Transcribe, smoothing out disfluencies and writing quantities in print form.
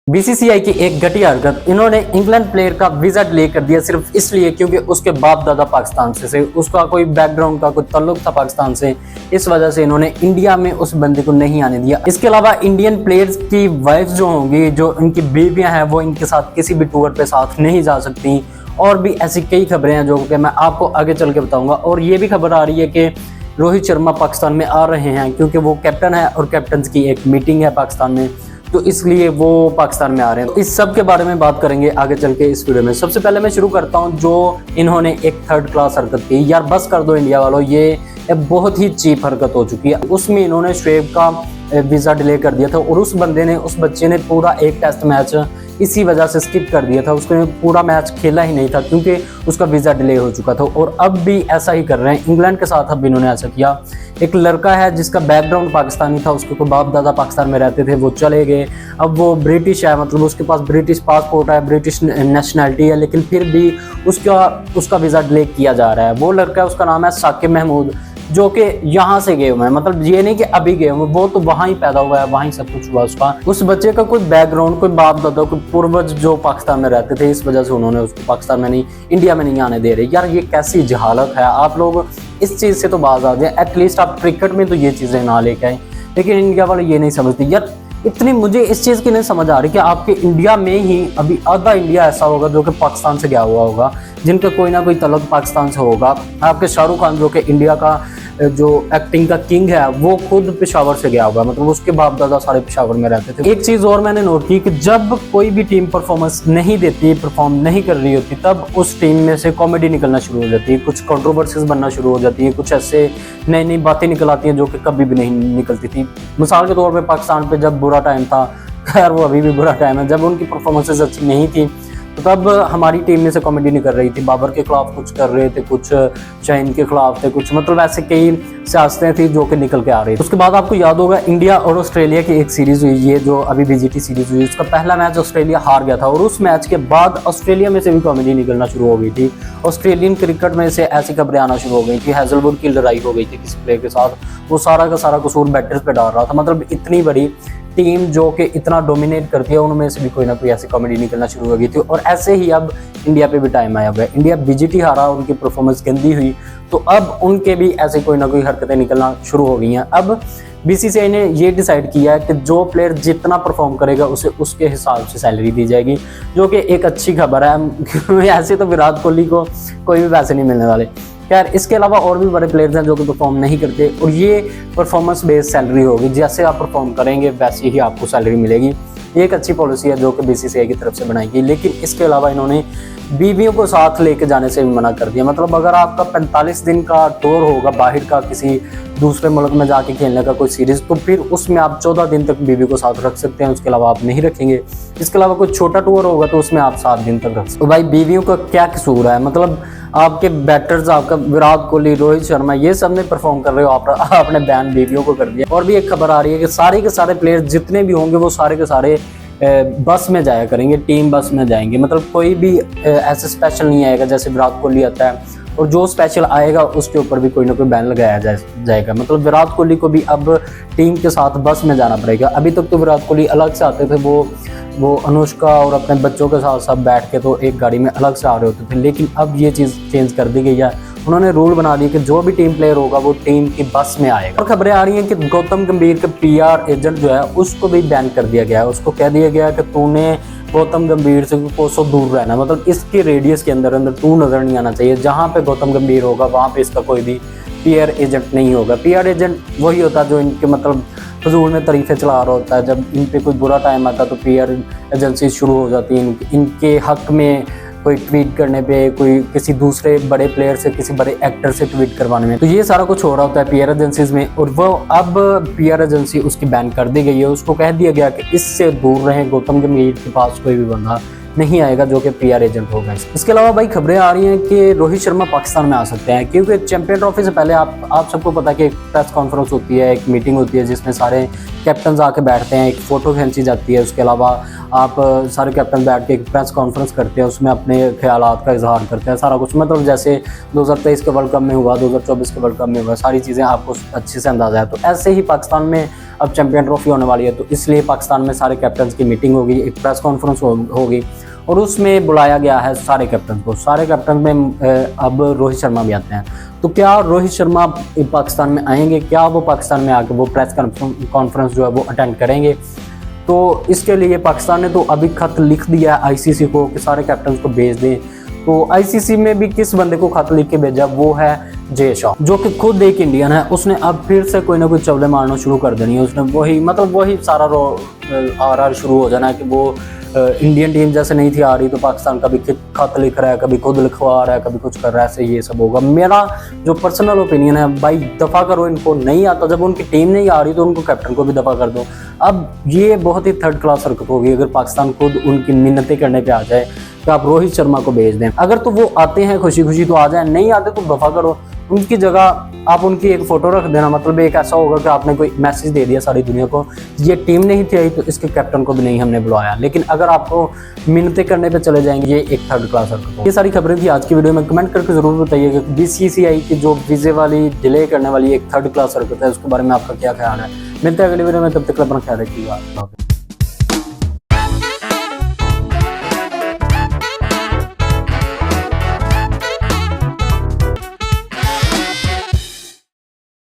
BCCI की एक घटिया हरकत, इन्होंने इंग्लैंड प्लेयर का वीजा डिले कर दिया सिर्फ इसलिए क्योंकि उसके बाप दादा पाकिस्तान से उसका कोई बैकग्राउंड का कोई ताल्लुक था पाकिस्तान से। इस वजह से इन्होंने इंडिया में उस बंदे को नहीं आने दिया। इसके अलावा इंडियन प्लेयर्स की वाइफ जो होंगी, जो इनकी बीवियां हैं, वो इनके साथ किसी भी टूर पे साथ नहीं जा सकती। और भी ऐसी कई खबरें हैं जो कि मैं आपको आगे चल के बताऊंगा। और ये भी खबर आ रही है कि रोहित शर्मा पाकिस्तान में आ रहे हैं क्योंकि वो कैप्टन है और कैप्टन की एक मीटिंग है पाकिस्तान में, तो इसलिए वो पाकिस्तान में आ रहे हैं। तो इस सब के बारे में बात करेंगे आगे चल के इस वीडियो में। सबसे पहले मैं शुरू करता हूं जो इन्होंने एक थर्ड क्लास हरकत की। यार बस कर दो इंडिया वालों, ये बहुत ही चीप हरकत हो चुकी है। उसमें इन्होंने शुएब का वीज़ा डिले कर दिया था और उस बंदे ने, उस बच्चे ने पूरा एक टेस्ट मैच इसी वजह से स्किप कर दिया था। उसने पूरा मैच खेला ही नहीं था क्योंकि उसका वीज़ा डिले हो चुका था। और अब भी ऐसा ही कर रहे हैं इंग्लैंड के साथ। अब इन्होंने ऐसा किया। एक लड़का है जिसका बैकग्राउंड पाकिस्तानी था, उसके कोई बाप दादा पाकिस्तान में रहते थे, वो चले गए। अब वो ब्रिटिश है, मतलब उसके पास ब्रिटिश पासपोर्ट है, ब्रिटिश नेशनैलिटी है, लेकिन फिर भी उसका वीज़ा डिले किया जा रहा है। वो लड़का है, उसका नाम है साकिब महमूद, जो कि यहाँ से गए हुए हैं। मतलब ये नहीं कि अभी गए हुए, वो तो वहाँ ही पैदा हुआ है, वहाँ ही सब कुछ हुआ उसका। उस बच्चे का कोई बैकग्राउंड, कोई बाप दादा, कोई पूर्वज जो पाकिस्तान में रहते थे, इस वजह से उन्होंने उसको पाकिस्तान में नहीं, इंडिया में नहीं आने दे रहे। यार ये कैसी जहालत है। आप लोग इस चीज़ से तो बाज आ जाए, एटलीस्ट आप क्रिकेट में तो ये चीज़ें ना लेके आए। लेकिन इंडिया वाले ये नहीं समझते। यार इतनी मुझे इस चीज़ की नहीं समझ आ रही कि आपके इंडिया में ही अभी आधा इंडिया ऐसा होगा जो कि पाकिस्तान से गया हुआ होगा, जिनका कोई ना कोई तल्लुक पाकिस्तान से होगा। आपके शाहरुख खान जो कि इंडिया का जो एक्टिंग का किंग है, वो खुद पेशावर से गया होगा, मतलब उसके बाप दादा सारे पेशावर में रहते थे। एक चीज़ और मैंने नोट की कि जब कोई भी टीम परफॉर्मेंस नहीं देती, परफॉर्म नहीं कर रही होती, तब उस टीम में से कॉमेडी निकलना शुरू हो जाती है, कुछ कंट्रोवर्सीज बनना शुरू हो जाती है, कुछ ऐसे नई नई बातें निकल आती हैं जो कि कभी भी नहीं निकलती थी। मिसाल के तौर पर पाकिस्तान पे जब बुरा टाइम था, खैर वो अभी भी बुरा टाइम है, जब उनकी परफॉर्मेंसेज अच्छी नहीं थी तो तब हमारी टीम में से कॉमेडी नहीं कर रही थी। बाबर के खिलाफ कुछ कर रहे थे, कुछ शाहीन के खिलाफ थे, कुछ मतलब ऐसे कई सियासतें थी जो कि निकल के आ रही थी। उसके बाद आपको याद होगा इंडिया और ऑस्ट्रेलिया की एक सीरीज हुई, ये जो अभी बीजीटी सीरीज हुई, उसका पहला मैच ऑस्ट्रेलिया हार गया था और उस मैच के बाद ऑस्ट्रेलिया में से भी कॉमेडी निकलना शुरू हो गई थी। ऑस्ट्रेलियन क्रिकेट में से ऐसी खबरें आना शुरू हो गई थी, हैजलवुड की लड़ाई हो गई थी किसी प्लेयर के साथ, वो सारा का सारा कसूर बैटर्स पे डाल रहा था। मतलब इतनी बड़ी टीम जो कि इतना डोमिनेट करती है, उनमें से भी कोई ना कोई ऐसी कॉमेडी निकलना शुरू हो गई थी। और ऐसे ही अब इंडिया पे भी टाइम आया हुआ है। इंडिया बीजीटी हारा, उनकी परफॉर्मेंस गंदी हुई, तो अब उनके भी ऐसे कोई ना कोई हरकतें निकलना शुरू हो गई हैं। अब बीसीसीआई ने ये डिसाइड किया है कि जो प्लेयर जितना परफॉर्म करेगा उसे उसके हिसाब से सैलरी दी जाएगी, जो कि एक अच्छी खबर है। ऐसे तो विराट कोहली को कोई भी पैसे नहीं मिलने वाले। खैर इसके अलावा और भी बड़े प्लेयर्स हैं जो कि परफॉर्म नहीं करते, और ये परफॉर्मेंस बेस्ड सैलरी होगी। जैसे आप परफॉर्म करेंगे वैसे ही आपको सैलरी मिलेगी। ये एक अच्छी पॉलिसी है जो कि बीसीसीआई की तरफ से बनाई गई। लेकिन इसके अलावा इन्होंने बीवियों को साथ लेके जाने से भी मना कर दिया। मतलब अगर आपका 45 दिन का टूर होगा बाहर का, किसी दूसरे मुल्क में जाके खेलने का कोई सीरीज, तो फिर उसमें आप 14 दिन तक बीवी को साथ रख सकते हैं, उसके अलावा आप नहीं रखेंगे। इसके अलावा कोई छोटा टूर होगा तो उसमें आप 7 दिन तक रख सकते हैं। तो भाई बीवियों का क्या कसूर है? मतलब आपके बैटर्स, आपका विराट कोहली, रोहित शर्मा, ये सब ने परफॉर्म कर रहे हो, आपने बैन बीवियों को कर दिया। और भी एक खबर आ रही है कि सारे के सारे प्लेयर्स जितने भी होंगे वो सारे के सारे बस में जाया करेंगे, टीम बस में जाएंगे। मतलब कोई भी ऐसे स्पेशल नहीं आएगा जैसे विराट कोहली आता है, और जो स्पेशल आएगा उसके ऊपर भी कोई ना कोई बैन लगाया जाएगा। मतलब विराट कोहली को भी अब टीम के साथ बस में जाना पड़ेगा। अभी तक तो विराट कोहली अलग से आते थे, वो अनुष्का और अपने बच्चों के साथ सब बैठ के तो एक गाड़ी में अलग से आ रहे होते थे। लेकिन अब ये चीज़ चेंज कर दी गई है। उन्होंने रूल बना दिया कि जो भी टीम प्लेयर होगा वो टीम की बस में आएगा। और खबरें आ रही हैं कि गौतम गंभीर के पीआर एजेंट जो है उसको भी बैन कर दिया गया है। उसको कह दिया गया कि तूने गौतम गंभीर से कोसों दूर रहना, मतलब इसके रेडियस के अंदर तू नजर नहीं आना चाहिए। जहाँ पे गौतम गंभीर होगा वहाँ पे इसका कोई भी पीआर एजेंट नहीं होगा। पीआर एजेंट वही होता है जो इनके मतलब फजूल में तरीफे चला रहा होता है। जब इन पे कोई बुरा टाइम आता तो पीआर एजेंसी शुरू हो जाती है इनके हक में, कोई ट्वीट करने पे, कोई किसी दूसरे बड़े प्लेयर से, किसी बड़े एक्टर से ट्वीट करवाने में। तो ये सारा कुछ हो रहा होता है पीआर एजेंसीज में। और वो अब पीआर एजेंसी उसकी बैन कर दी गई है। उसको कह दिया गया कि इससे दूर रहें, गौतम गंभीर के पास कोई भी बंदा नहीं आएगा जो कि पीआर एजेंट होगा। इसके अलावा भाई खबरें आ रही हैं कि रोहित शर्मा पाकिस्तान में आ सकते हैं, क्योंकि चैंपियन ट्रॉफी से पहले आप सबको पता है कि एक प्रेस कॉन्फ्रेंस होती है, एक मीटिंग होती है जिसमें सारे कैप्टन आके बैठते हैं, एक फ़ोटो खींची जाती है। उसके अलावा आप सारे कैप्टन बैठ के एक प्रेस कॉन्फ्रेंस करते हैं, उसमें अपने ख्यालात का इजहार करते हैं, सारा कुछ। मतलब जैसे 2023 के वर्ल्ड कप में हुआ, 2024 के वर्ल्ड कप में हुआ, सारी चीज़ें आपको अच्छे से अंदाज़ा है। तो ऐसे ही पाकिस्तान में अब चैंपियन ट्रॉफी होने वाली है, तो इसलिए पाकिस्तान में सारे कैप्टन की मीटिंग होगी, एक प्रेस कॉन्फ्रेंस होगी और उसमें बुलाया गया है सारे कैप्टन को। सारे कैप्टन में अब रोहित शर्मा भी आते हैं। तो क्या रोहित शर्मा पाकिस्तान में आएंगे? क्या वो पाकिस्तान में आके वो प्रेस कॉन्फ्रेंस जो है वो अटेंड करेंगे? तो इसके लिए पाकिस्तान ने तो अभी खत लिख दिया है आईसीसी को कि सारे कैप्टन को भेज दें। तो आईसीसी में भी किस बंदे को खत लिख के भेजा, वो है जे शॉ, जो कि खुद एक इंडियन है। उसने अब फिर से कोई ना कोई चवले मारना शुरू कर देनी है। उसने वही सारा आर शुरू हो जाना है कि वो इंडियन टीम जैसे नहीं थी आ रही, तो पाकिस्तान कभी खत लिख रहा है, कभी खुद लिखवा रहा है, कभी कुछ कर रहा है, ऐसे ये सब होगा। मेरा जो पर्सनल ओपिनियन है, भाई दफ़ा करो इनको, नहीं आता जब उनकी टीम नहीं आ रही तो उनको कैप्टन को भी दफ़ा कर दो। अब ये बहुत ही थर्ड क्लास हरकत होगी अगर पाकिस्तान खुद उनकी मिन्नतें करने पे आ जाए कि आप रोहित शर्मा को भेज दें। अगर तो वो आते हैं खुशी खुशी तो आ जाए, नहीं आते तो दफ़ा करो। उनकी जगह आप उनकी एक फ़ोटो रख देना, मतलब एक ऐसा होगा कि आपने कोई मैसेज दे दिया सारी दुनिया को, ये टीम नहीं थी आई तो इसके कैप्टन को भी नहीं हमने बुलाया। लेकिन अगर आपको मिन्नतें करने पे चले जाएंगे, ये एक थर्ड क्लास हरकत। ये सारी खबरें थी आज की वीडियो में। कमेंट करके ज़रूर बताइएगा बीसीसीआई की जो वीज़े वाली डिले करने वाली एक थर्ड क्लास हरकत है, उसके बारे में आपका क्या ख्याल है। मिलते हैं अगली वीडियो में, तब तक अपना ख्याल रखिएगा।